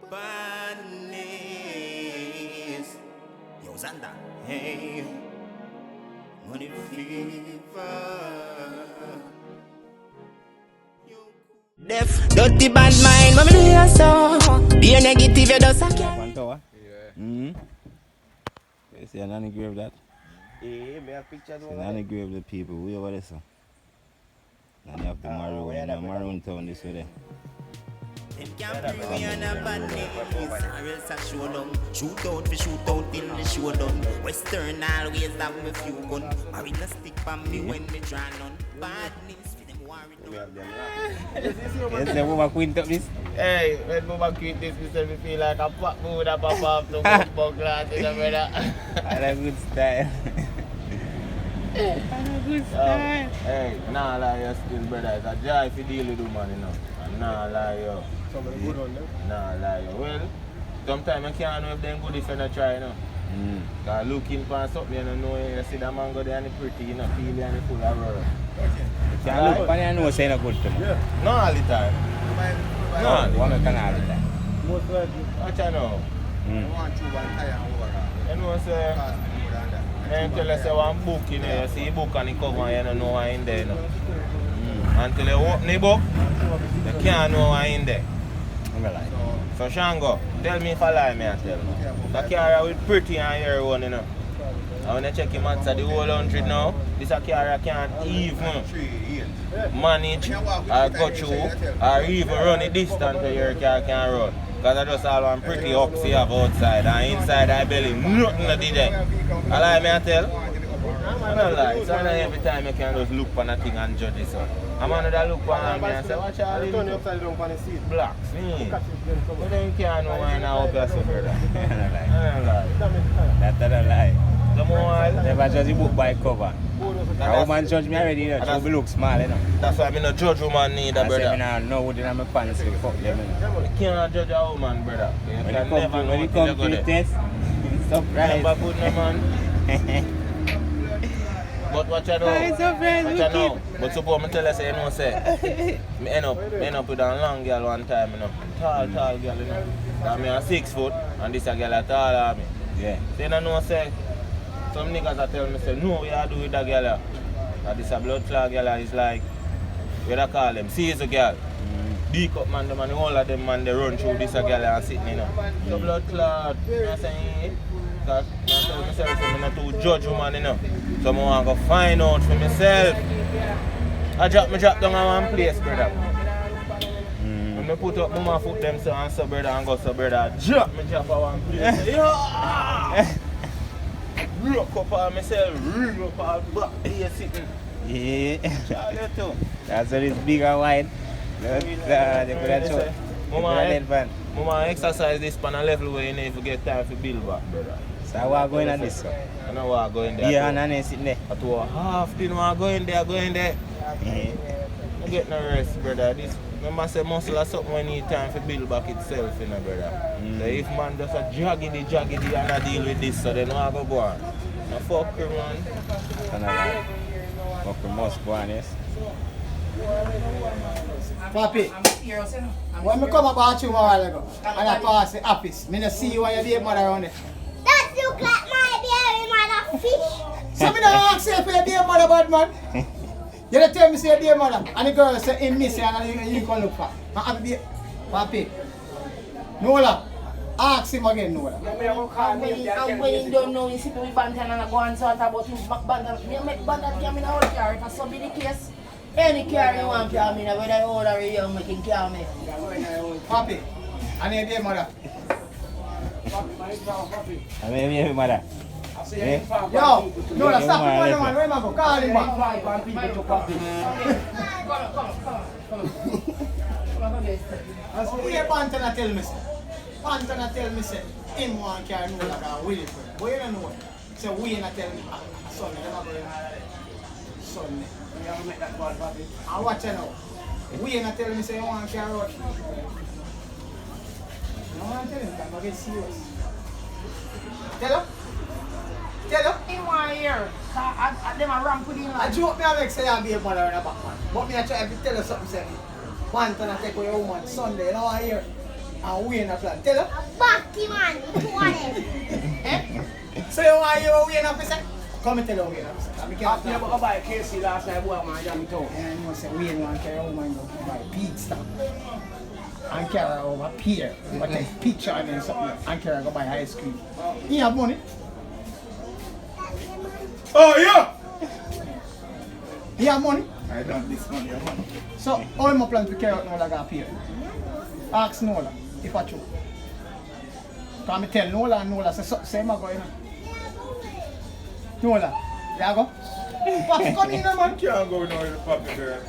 badness. Yo, Xander. Hey, money fever. Def, dirty bad mind, but me do you so. Be a negative, you just a One tower? Yeah. You see an grave that? Yeah, me have pictures See over an there. grave the people. We over there, so. And you have the maroon, where that maroon town this way there. Them can't bring me on a badness. Or else I show them. Shoot out for shoot out till the show done. Western always have me few gun. Or in a stick for me when me draw none. Badness for them worry We done. have them Yes, the woman queen up this. Hey, when Mama quit this, me feel like a pop mood that pop up to football class, you know, brother. And a good style. And a good style. Hey, nah lie you still, brother. It's a joy to deal with the man, you know. And nah lie you. Somebody good on them. Nah lie you. Well, sometimes I can't know if they're good if you not try, you know. Because looking for something, you know, you see the man go there and it's pretty, you know, feel it and it's full of rubber. You can't look upon it and know saying a good to me. Yeah. No all the time. No all the One time. can all the time. Most likely. What you know? I want you one tire and overall. You know, say, Cost me more than that. then tell us say one book, you know, you see the book and the cover and you don't know what in there, you know. Until you open the book, you can't know what in there. I'm like, So Shango, tell me if I lie, me I tell you. The car with pretty and your one, you know. And when you check him answer the whole 100 now, this a car can't even manage or go through or even run the distance where your car can run. Because I just all one pretty ups you have outside and inside I belly nothing to do there. I lie me I tell. I don't lie. So not every time you can just look on a thing and judge it. So. I'm another look on me and say, watch all Turn you this upside down on the seat. blacks. Catch Me. it then somewhere. But then you can't know why now up your so brother. I don't I lie. don't lie. That's not a lie. The more Never judge the book by cover. A woman judge me already, you know. She look small, you know. that's why I no judge woman neither, I say me brother. now know what in my pants to fuck them, you know. You can't judge a woman, brother. You When can you never come know to until you go the there. test, surprise. Never good no man. But what you know? surprise, What you know? But suppose me tell you say, you know, say, me end up with a long girl one time, you know. Tall girl, you know. And me a 6 foot, and this a girl a taller than me. Yeah. So you know, say, some niggas a tell me, say, no, we are do with that girl. And this a blood clot girl is like, what I call them, Caesar girl. Big up man, them and all of them man, they run through this a girl and sitting, you know. So blood clot, you know what I'm saying? Because I tell myself, I'm not to judge woman, you know. So I want to find out for myself. I drop down on one place, brother. When I put up my foot them so and so brother and go so brother, drop on one place. Yeah! Rock up on myself, ring up all back, here sitting. Yeah. Charlie too. That's what it's big and wide. Look, they could have shot. Mama exercise this pan a level where you need to get time to build back, brother. So I want to go in on this. So. I know what I'm going there. Yeah, and I'm sitting there. At 2.5, you know I'm going there. Yeah. I get no rest, brother. This, remember I say muscle is something we need time to build back itself, you know, brother. So if man does a jaggedy and I deal with this, so then I go on. No fuck you, man. And I fuck we must go on, yes. Papi, when me come about you a while ago, and I pass the office, me no see you and your dear mother around there. That look like my baby mother fish. So me don't ask you for your dear mother, bad man. You don't tell me say your dear mother, and the girl say in miss you and you can look for. And I be, Papi, Nola, ask him again, Nola. And when you don't know, you see people bantan and I go and sort about him bantan. You make bantan come in our car. If so be the case, any car you want come in, whether old or young, we can come in. Papi, and your dear mother. I mean, yeah, mother. Yeah. Yo, Nola, stop him, man, where am I go? Call him back. Who you Pantana tell me, say? Pantana tell me, say, him want carry Nola and Willie for him. But you don't know. So we not tell me, Sunday, I'm not going Sunday. And watch you now. We not tell me, say, you want carry out. No one tell him, I'm get serious. Tell him? Tell him? He want here. Them a ramp with him. I joke me and make say I be a mother in a back man. But me I try to tell you something say. Pantana take away your woman Sunday, you know what I hear? And we in a plan. Tell her. Bucky man, whatever. Eh? So you want you we in a plan? Come and tell her we in a plan. After you buy a KC last night, boy, man, jam it out. And you know say we in one carry a woman go buy pig stuff. And carry her over pier. But take picture and then something. And carry her go buy ice cream. You have money? Oh, yeah! You have money? I don't have this money, man. So, all my plans to carry out Nola go appear. Ask Nola if I true. Because I tell Nola and Nola say, say, I go, you know. Nola, you go? Papi, come in, man. Can't go now with the puppy girl.